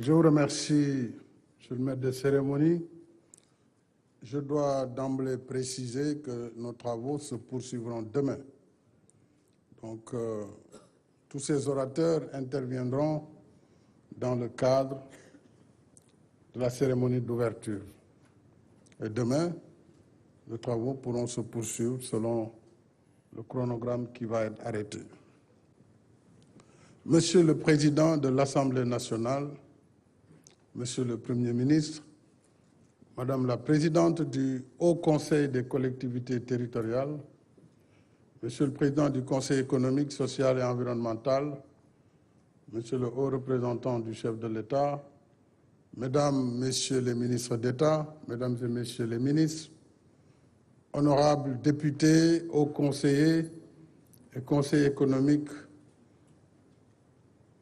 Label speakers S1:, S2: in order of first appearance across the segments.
S1: Je vous remercie, Monsieur le maître des cérémonies. Je dois d'emblée préciser que nos travaux se poursuivront demain. Donc, tous ces orateurs interviendront dans le cadre de la cérémonie d'ouverture. Et demain, les travaux pourront se poursuivre selon le chronogramme qui va être arrêté. Monsieur le Président de l'Assemblée nationale, Monsieur le Premier ministre, Madame la Présidente du Haut Conseil des collectivités territoriales, Monsieur le Président du Conseil économique, social et environnemental, Monsieur le Haut représentant du chef de l'État, Mesdames, Messieurs les ministres d'État, Mesdames et Messieurs les ministres, honorables députés, hauts conseillers et conseillers économiques,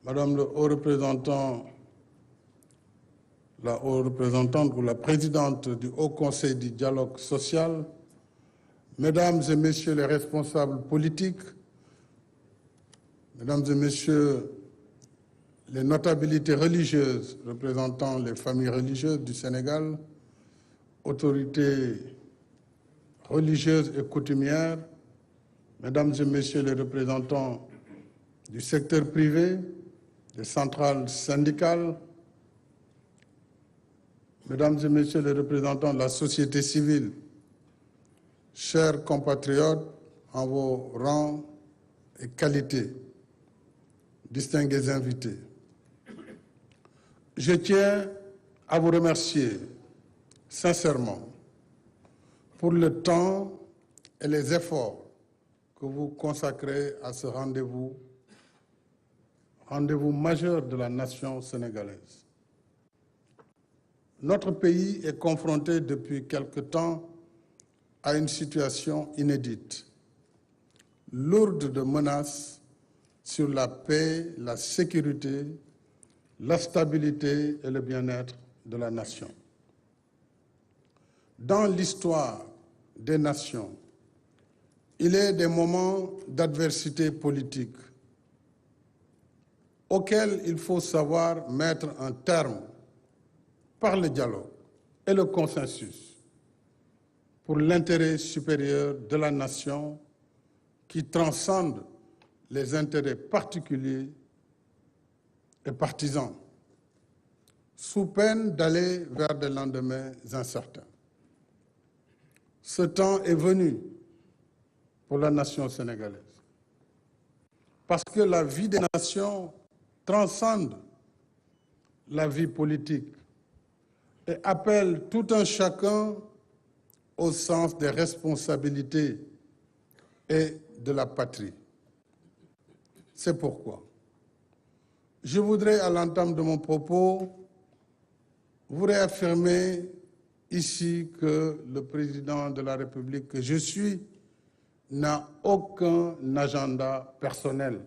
S1: Madame le Haut représentant, la haute représentante ou la présidente du Haut Conseil du dialogue social, Mesdames et Messieurs les responsables politiques, Mesdames et Messieurs les notabilités religieuses représentant les familles religieuses du Sénégal, autorités religieuses et coutumières, Mesdames et Messieurs les représentants du secteur privé, des centrales syndicales, Mesdames et Messieurs les représentants de la société civile, chers compatriotes en vos rangs et qualités, distingués invités, je tiens à vous remercier sincèrement pour le temps et les efforts que vous consacrez à ce rendez-vous majeur de la nation sénégalaise. Notre pays est confronté depuis quelque temps à une situation inédite, lourde de menaces sur la paix, la sécurité, la stabilité et le bien-être de la nation. Dans l'histoire des nations, il est des moments d'adversité politique auxquels il faut savoir mettre un terme par le dialogue et le consensus pour l'intérêt supérieur de la nation qui transcende les intérêts particuliers et partisans, sous peine d'aller vers des lendemains incertains. Ce temps est venu pour la nation sénégalaise, parce que la vie des nations transcende la vie politique et appelle tout un chacun au sens des responsabilités et de la patrie. C'est pourquoi je voudrais, à l'entame de mon propos, vous réaffirmer ici que le président de la République que je suis n'a aucun agenda personnel.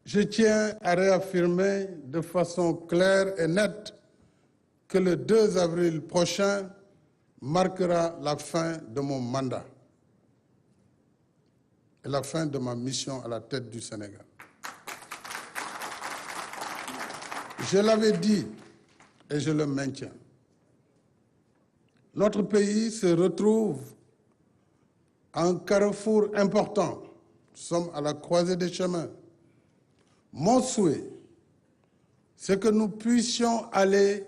S1: Je tiens à réaffirmer de façon claire et nette que le 2 avril prochain marquera la fin de mon mandat et la fin de ma mission à la tête du Sénégal. Je l'avais dit et je le maintiens. Notre pays se retrouve à un carrefour important. Nous sommes à la croisée des chemins. Mon souhait, c'est que nous puissions aller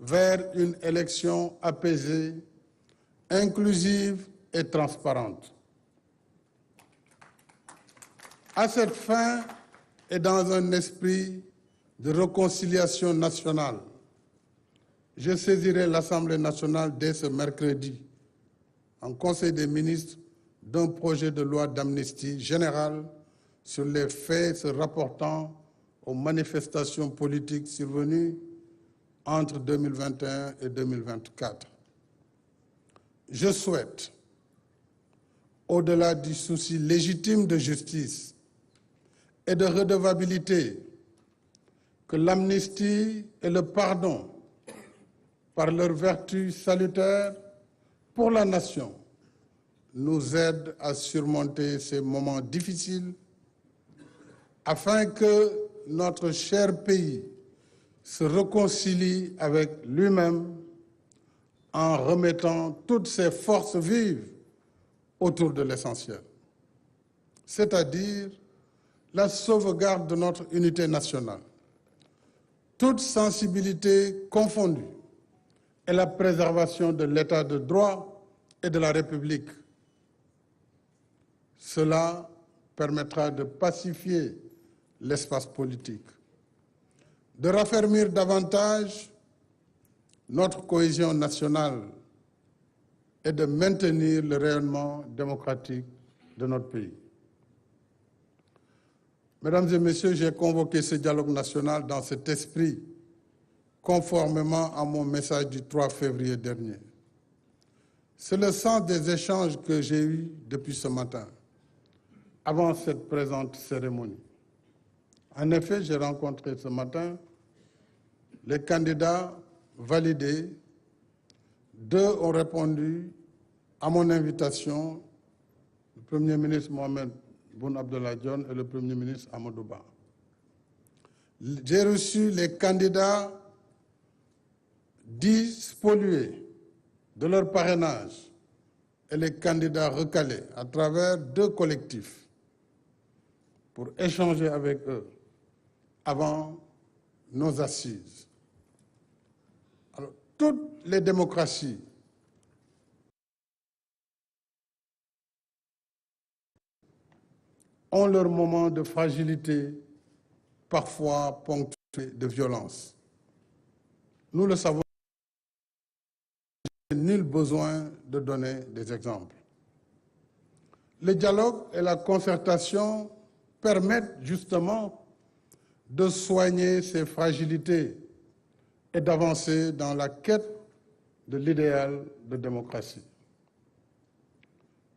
S1: vers une élection apaisée, inclusive et transparente. À cette fin, et dans un esprit de réconciliation nationale, je saisirai l'Assemblée nationale dès ce mercredi, en Conseil des ministres, d'un projet de loi d'amnistie générale sur les faits se rapportant aux manifestations politiques survenues entre 2021 et 2024. Je souhaite, au-delà du souci légitime de justice et de redevabilité, que l'amnistie et le pardon, par leur vertu salutaire pour la nation, nous aident à surmonter ces moments difficiles afin que notre cher pays se réconcilie avec lui-même en remettant toutes ses forces vives autour de l'essentiel, c'est-à-dire la sauvegarde de notre unité nationale, toute sensibilité confondue, et la préservation de l'état de droit et de la République. Cela permettra de pacifier l'espace politique, de raffermir davantage notre cohésion nationale et de maintenir le rayonnement démocratique de notre pays. Mesdames et Messieurs, j'ai convoqué ce dialogue national dans cet esprit, conformément à mon message du 3 février dernier. C'est le sens des échanges que j'ai eus depuis ce matin, avant cette présente cérémonie. En effet, j'ai rencontré ce matin les candidats validés. 2 ont répondu à mon invitation, le Premier ministre Mohamed Boun Abdallah Dionne et le Premier ministre Amadou Ba. J'ai reçu les candidats dits spoliés de leur parrainage et les candidats recalés à travers 2 collectifs pour échanger avec eux avant nos assises. Alors, toutes les démocraties ont leur moment de fragilité, parfois ponctué de violence. Nous le savons, nul besoin de donner des exemples. Le dialogue et la concertation permettent justement de soigner ces fragilités et d'avancer dans la quête de l'idéal de démocratie.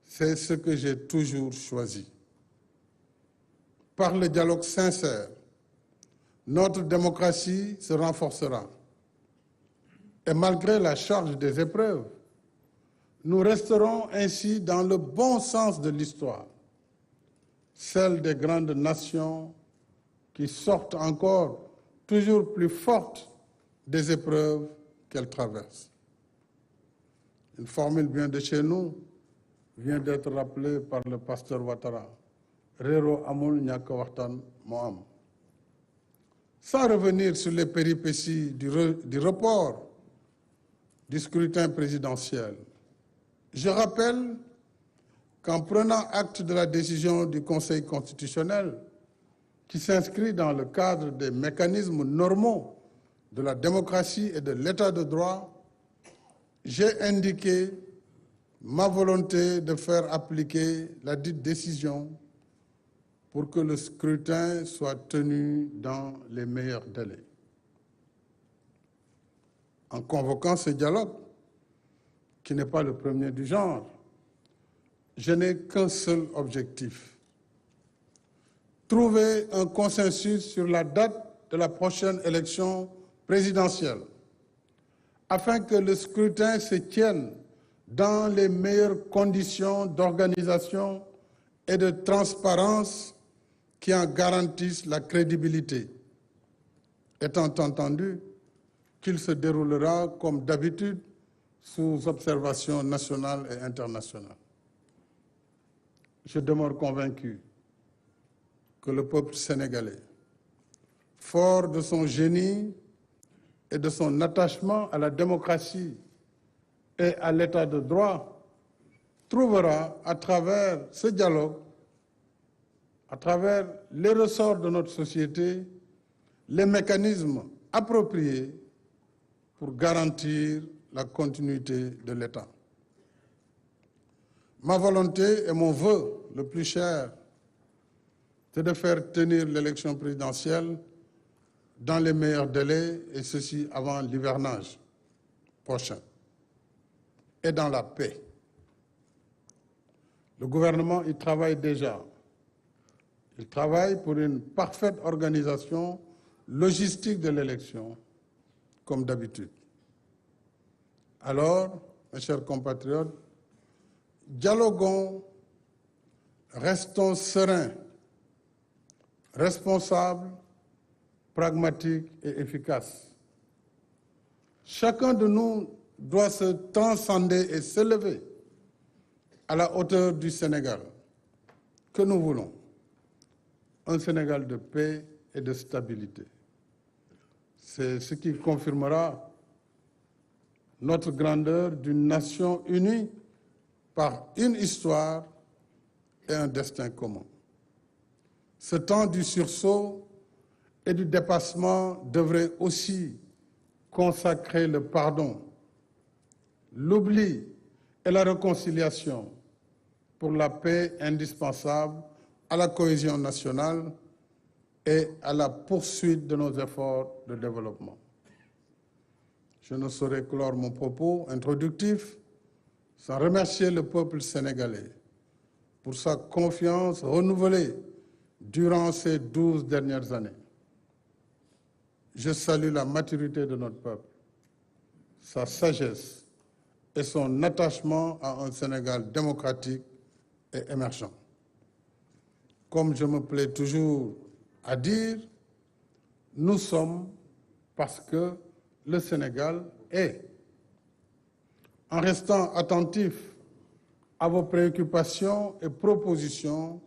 S1: C'est ce que j'ai toujours choisi. Par le dialogue sincère, notre démocratie se renforcera. Et malgré la charge des épreuves, nous resterons ainsi dans le bon sens de l'histoire, celle des grandes nations qui sortent encore toujours plus fortes des épreuves qu'elles traversent. Une formule bien de chez nous vient d'être rappelée par le pasteur Ouattara. Rero amul ñàkk waxtaan moo am. Sans revenir sur les péripéties du report du scrutin présidentiel, je rappelle qu'en prenant acte de la décision du Conseil constitutionnel, qui s'inscrit dans le cadre des mécanismes normaux de la démocratie et de l'état de droit, j'ai indiqué ma volonté de faire appliquer la dite décision pour que le scrutin soit tenu dans les meilleurs délais. En convoquant ce dialogue, qui n'est pas le premier du genre, je n'ai qu'un seul objectif: trouver un consensus sur la date de la prochaine élection présidentielle, afin que le scrutin se tienne dans les meilleures conditions d'organisation et de transparence qui en garantissent la crédibilité, étant entendu qu'il se déroulera comme d'habitude sous observation nationale et internationale. Je demeure convaincu que le peuple sénégalais, fort de son génie et de son attachement à la démocratie et à l'état de droit, trouvera à travers ce dialogue, à travers les ressorts de notre société, les mécanismes appropriés pour garantir la continuité de l'État. Ma volonté et mon vœu le plus cher, c'est de faire tenir l'élection présidentielle dans les meilleurs délais, et ceci avant l'hivernage prochain, et dans la paix. Le gouvernement y travaille déjà. Il travaille pour une parfaite organisation logistique de l'élection, comme d'habitude. Alors, mes chers compatriotes, dialoguons, restons sereins, responsables pragmatique et efficace. Chacun de nous doit se transcender et s'élever à la hauteur du Sénégal que nous voulons, un Sénégal de paix et de stabilité. C'est ce qui confirmera notre grandeur d'une nation unie par une histoire et un destin commun. Ce temps du sursaut et du dépassement devrait aussi consacrer le pardon, l'oubli et la réconciliation pour la paix indispensable à la cohésion nationale et à la poursuite de nos efforts de développement. Je ne saurais clore mon propos introductif sans remercier le peuple sénégalais pour sa confiance renouvelée durant ces 12 dernières années. Je salue la maturité de notre peuple, sa sagesse et son attachement à un Sénégal démocratique et émergent. Comme je me plais toujours à dire, nous sommes parce que le Sénégal est. En restant attentif à vos préoccupations et propositions,